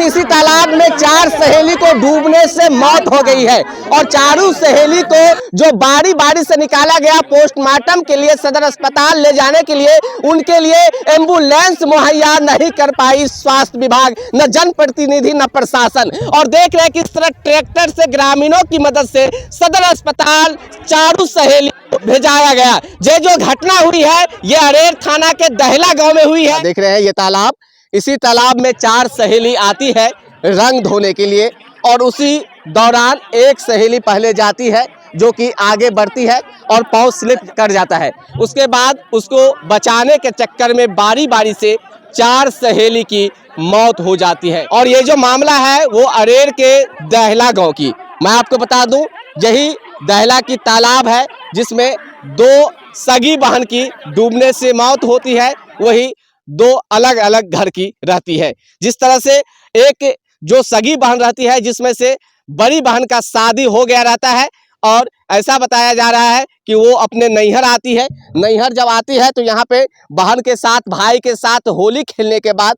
लेकिन इसी तालाब में 4 सहेली को डूबने से मौत हो गई है और चारों सहेली को जो बारी बारी से निकाला गया पोस्टमार्टम के लिए सदर अस्पताल ले जाने के लिए, उनके लिए एम्बुलेंस मुहैया नहीं कर पाई स्वास्थ्य विभाग, न जनप्रतिनिधि न प्रशासन। और देख रहे हैं किस तरह ट्रैक्टर से ग्रामीणों की मदद से सदर अस्पताल चारों सहेली भेजाया गया। ये जो घटना हुई है ये अरेर थाना के दहला गांव में हुई है। देख रहे हैं ये तालाब, इसी तालाब में 4 सहेली आती है रंग धोने के लिए और उसी दौरान एक सहेली पहले जाती है जो कि आगे बढ़ती है और पाँव स्लिप कर जाता है। उसके बाद उसको बचाने के चक्कर में बारी बारी से 4 सहेली की मौत हो जाती है। और ये जो मामला है वो अरेर के दहला गांव की, मैं आपको बता दूं यही दहला की तालाब है जिसमें 2 सगी बहन की डूबने से मौत होती है, वही 2 अलग अलग घर की रहती है। जिस तरह से एक जो सगी बहन रहती है जिसमें से बड़ी बहन का शादी हो गया रहता है और ऐसा बताया जा रहा है कि वो अपने नैहर आती है। नैहर जब आती है तो यहाँ पे बहन के साथ भाई के साथ होली खेलने के बाद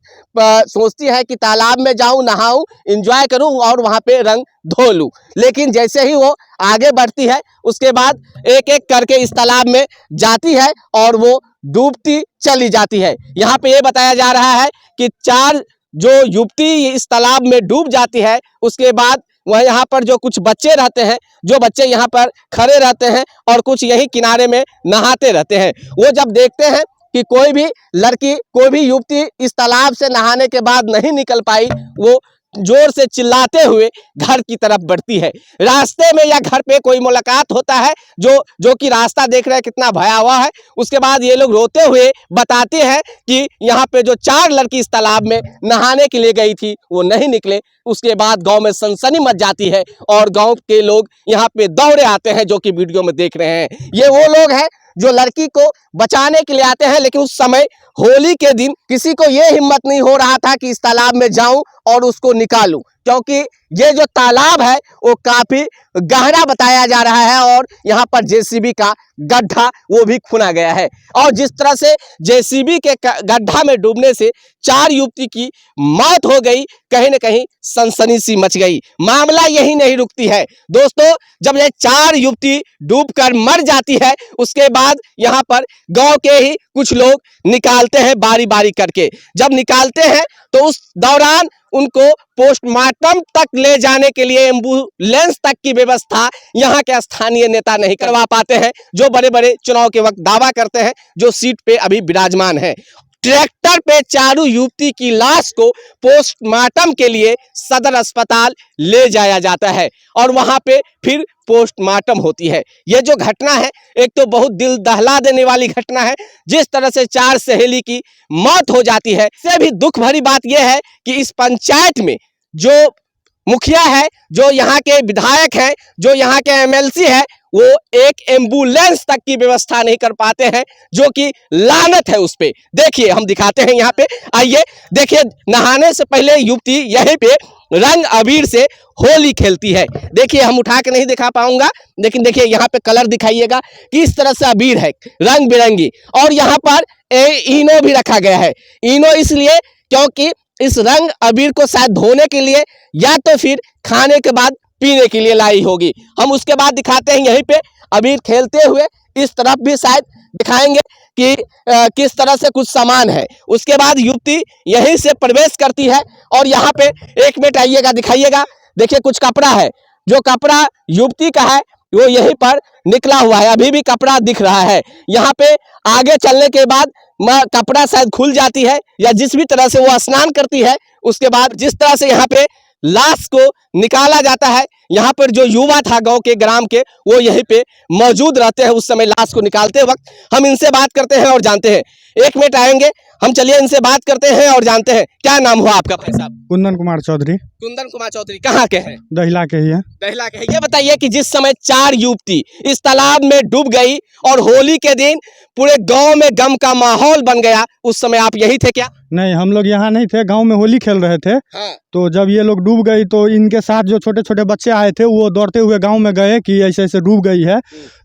सोचती है कि तालाब में जाऊं, नहाऊं, एंजॉय करूं और वहाँ पे रंग धो लूं। लेकिन जैसे ही वो आगे बढ़ती है उसके बाद एक एक करके इस तालाब में जाती है और वो डूबती चली जाती है। यहाँ पे ये बताया जा रहा है कि 4 जो युवती इस तालाब में डूब जाती है उसके बाद वह यहाँ पर जो कुछ बच्चे रहते हैं, जो बच्चे यहाँ पर खड़े रहते हैं और कुछ यही किनारे में नहाते रहते हैं, वो जब देखते हैं कि कोई भी लड़की, कोई भी युवती इस तालाब से नहाने के बाद नहीं निकल पाई, वो जोर से चिल्लाते हुए घर की तरफ बढ़ती है। रास्ते में या घर पे कोई मुलाकात होता है जो कि रास्ता देख रहे हैं कितना भयावह है। उसके बाद ये लोग रोते हुए बताते हैं कि यहाँ पे जो 4 लड़की इस तालाब में नहाने के लिए गई थी वो नहीं निकले। उसके बाद गांव में सनसनी मच जाती है और गांव के लोग यहाँ पे दौड़े आते हैं, जो कि वीडियो में देख रहे हैं। ये वो लोग हैं जो लड़की को बचाने के लिए आते हैं, लेकिन उस समय होली के दिन किसी को ये हिम्मत नहीं हो रहा था कि इस तालाब में जाऊं और उसको निकालूं, क्योंकि ये जो तालाब है वो काफी गहरा बताया जा रहा है और यहाँ पर जेसीबी का गड्ढा वो भी खुना गया है। और जिस तरह से जेसीबी के गड्ढा में डूबने से 4 युवती की मौत हो गई, कहीं न कहीं सनसनी सी मच गई। मामला यही नहीं रुकती है दोस्तों, जब ये 4 युवती डूबकर मर जाती है उसके बाद यहाँ पर गांव के ही कुछ लोग निकालते हैं बारी बारी करके। जब निकालते हैं तो उस दौरान उनको पोस्टमार्टम तक ले जाने के लिए एम्बुलेंस तक की व्यवस्था यहाँ के स्थानीय नेता नहीं करवा पाते हैं, जो बड़े बड़े चुनाव के वक्त दावा करते हैं, जो सीट पे अभी विराजमान है। ट्रैक्टर पे 4 युवती की लाश को पोस्टमार्टम के लिए सदर अस्पताल ले जाया जाता है और वहां पे फिर पोस्टमार्टम होती है। ये जो घटना है एक तो बहुत दिल दहला देने वाली घटना है। जिस तरह से 4 सहेली की मौत हो जाती है, इससे भी दुख भरी बात यह है कि इस पंचायत में जो मुखिया है, जो यहाँ के विधायक हैं, जो यहाँ के एमएलसी है, वो एक एम्बुलेंस तक की व्यवस्था नहीं कर पाते हैं, जो कि लानत है उस पे। देखिए हम दिखाते हैं यहाँ पे, आइए देखिए। नहाने से पहले युवती यहीं पे रंग अबीर से होली खेलती है। देखिए हम उठा के नहीं दिखा पाऊंगा, लेकिन देखिए यहाँ पे कलर दिखाइएगा कि इस तरह से अबीर है रंग बिरंगी। और यहाँ पर इनो भी रखा गया है। इनो इसलिए क्योंकि इस रंग अबीर को शायद धोने के लिए या तो फिर खाने के बाद पीने के लिए लाई होगी। हम उसके बाद दिखाते हैं यहीं पे अबीर खेलते हुए, इस तरफ भी शायद दिखाएंगे कि किस तरह से कुछ सामान है। उसके बाद युवती यहीं से प्रवेश करती है और यहाँ पे 1 मिनट आइएगा, दिखाइएगा। देखिए कुछ कपड़ा है, जो कपड़ा युवती का है वो यहीं पर निकला हुआ है, अभी भी कपड़ा दिख रहा है। यहाँ पे आगे चलने के बाद कपड़ा शायद खुल जाती है या जिस भी तरह से वो स्नान करती है, उसके बाद जिस तरह से यहाँ पे लाश को निकाला जाता है, यहाँ पर जो युवा था गांव के, ग्राम के, वो यहीं पे मौजूद रहते हैं उस समय लाश को निकालते वक्त। हम इनसे बात करते हैं और जानते हैं, 1 मिनट आएंगे हम, चलिए इनसे बात करते हैं और जानते हैं। क्या नाम हुआ आपका भाई साहब? कुंदन कुमार चौधरी। कुंदन कुमार चौधरी कहाँ के हैं? दहला के ही है। दहला के हैं। ये बताइए कि जिस समय 4 युवती इस तालाब में डूब गई और होली के दिन पूरे गांव में गम का माहौल बन गया, उस समय आप यही थे क्या? नहीं, हम लोग यहाँ नहीं थे, गांव में होली खेल रहे थे। हाँ। तो जब ये लोग डूब गई तो इनके साथ जो छोटे छोटे बच्चे आए थे वो दौड़ते हुए गांव में गए कि ऐसे ऐसे डूब गई है।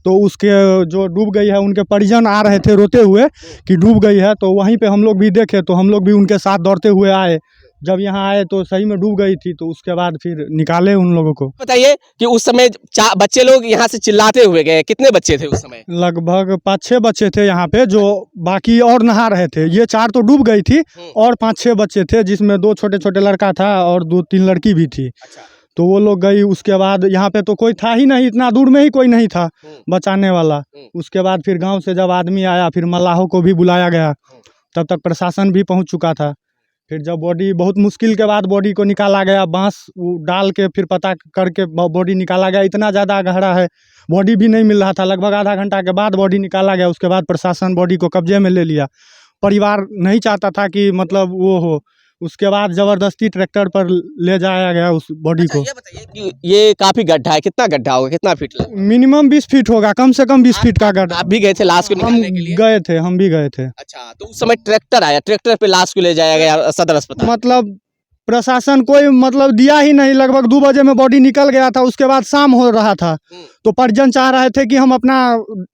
तो उसके जो डूब गई है उनके परिजन आ रहे थे रोते हुए कि डूब गई है। तो वहीं पे हम लोग भी देखे, तो हम लोग भी उनके साथ दौड़ते हुए आए। जब यहाँ आए तो सही में डूब गई थी, तो उसके बाद फिर निकाले उन लोगों को। बताइए कि उस समय बच्चे लोग यहाँ से चिल्लाते हुए गए, कितने बच्चे थे उस समय? लगभग 5-6 बच्चे थे यहाँ पे, जो बाकी और नहा रहे थे। ये 4 तो डूब गई थी और 5-6 बच्चे थे, जिसमें 2 छोटे-छोटे लड़का था और 2-3 लड़की भी थी। अच्छा। तो वो लोग गई, उसके बाद यहाँ पे तो कोई था ही नहीं, इतना दूर में ही कोई नहीं था बचाने वाला। उसके बाद फिर गांव से जब आदमी आया, फिर मल्लाहों को भी बुलाया गया, तब तक प्रशासन भी पहुंच चुका था। फिर जब बॉडी, बहुत मुश्किल के बाद बॉडी को निकाला गया, बांस वो डाल के फिर पता करके बॉडी निकाला गया। इतना ज़्यादा गहरा है, बॉडी भी नहीं मिल रहा था। लगभग आधा घंटा के बाद बॉडी निकाला गया। उसके बाद प्रशासन बॉडी को कब्जे में ले लिया। परिवार नहीं चाहता था कि मतलब वो हो। उसके बाद ज़बरदस्ती ट्रैक्टर पर ले जाया गया उस बॉडी को। ये बताइए कि ये काफी गड्ढा है, कितना गड्ढा होगा, कितना फीट लगा? मिनिमम 20 फीट होगा, कम से कम 20 फीट का गड्ढा। आप भी गए थे लाश को हम निकालने के लिए? गए थे, हम भी गए थे। अच्छा, तो उस समय ट्रैक्टर आया, ट्रैक्टर पे लाश को ले जाया गया सदर अस्पताल। मतलब प्रशासन कोई मतलब दिया ही नहीं। लगभग 2 बजे में बॉडी निकल गया था। उसके बाद शाम हो रहा था, तो परिजन चाह रहे थे कि हम अपना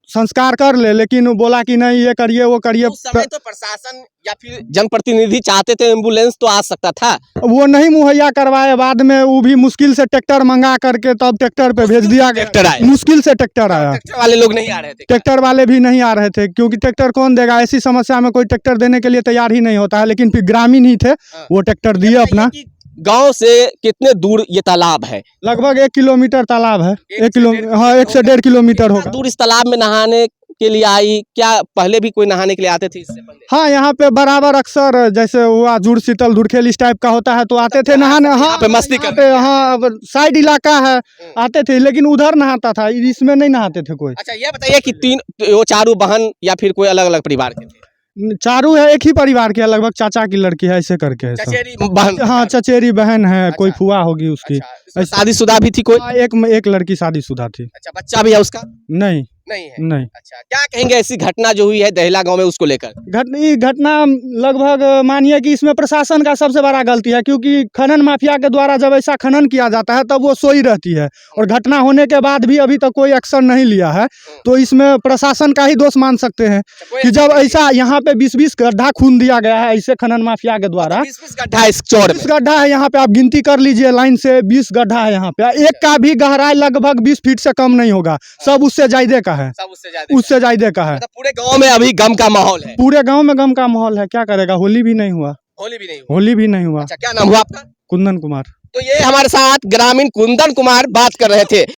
संस्कार कर ले, लेकिन बोला कि नहीं, ये करिए वो करिए। उस समय तो प्रशासन या फिर जनप्रतिनिधि चाहते थे एम्बुलेंस तो आ सकता था, वो नहीं मुहैया करवाए। बाद में वो भी मुश्किल से ट्रैक्टर मंगा करके तब ट्रैक्टर पे भेज दिया गया। ट्रैक्टर आया, मुश्किल से ट्रैक्टर आया। ट्रैक्टर वाले लोग नहीं आ रहे थे? ट्रैक्टर वाले भी नहीं आ रहे थे, क्योंकि ट्रैक्टर कौन देगा? ऐसी समस्या में कोई ट्रैक्टर देने के लिए तैयार ही नहीं होता है। लेकिन फिर ग्रामीण ही थे, वो ट्रैक्टर दिए अपना। गांव से कितने दूर ये तालाब है? लगभग 1 किलोमीटर तालाब है। 1 किलो, हाँ 1 से 1.5 किलोमीटर होगा। दूर इस तालाब में नहाने के लिए आई क्या? पहले भी कोई नहाने के लिए आते थे इससे पहले? हाँ, यहाँ पे बराबर अक्सर जैसे हुआ जुड़ शीतल धुरखेल इस टाइप का होता है, तो आते थे नहाने। हाँ, यहाँ पे मस्ती यहाँ करने। पे, हाँ साइड इलाका है, आते थे। लेकिन उधर नहाता था, इसमें नहीं नहाते थे कोई। अच्छा, ये बताइए कि वो चारों बहन या फिर कोई अलग अलग परिवार के थे? चारों है, एक ही परिवार के है। लगभग चाचा की लड़की है, ऐसे करके है सब। चचेरी बहन? हाँ, चचेरी बहन है। कोई फुआ होगी उसकी। अच्छा, शादीशुदा भी थी कोई? हाँ, एक लड़की शादीशुदा थी। अच्छा, बच्चा भी है उसका? नहीं नहीं है। नहीं। अच्छा, क्या कहेंगे ऐसी घटना जो हुई है दहला गांव में उसको लेकर? घटना लगभग मानिए कि इसमें प्रशासन का सबसे बड़ा गलती है, क्योंकि खनन माफिया के द्वारा जब ऐसा खनन किया जाता है तब वो सोई रहती है, और घटना होने के बाद भी अभी तक कोई एक्शन नहीं लिया है। तो इसमें प्रशासन का ही दोष मान सकते हैं कि जब ऐसा यहाँ पे 20-20 गड्ढा खून दिया गया है ऐसे खनन माफिया के द्वारा। 20 गड्ढा है इस चौड़ में? 20 गड्ढा है यहाँ पे, आप गिनती कर लीजिए लाइन से। 20 गड्ढा है यहाँ पे, एक का भी गहराई लगभग 20 फीट से कम नहीं होगा। सब उससे ज्यादा का है, सब उससे ज्यादा का है। मतलब पूरे गांव में अभी गम का माहौल है? पूरे गांव में गम का माहौल है। क्या करेगा, होली भी नहीं हुआ। होली भी नहीं हुआ? होली भी नहीं हुआ। अच्छा, क्या नाम हुआ आपका? कुंदन कुमार। तो ये हमारे साथ ग्रामीण कुंदन कुमार बात कर रहे थे।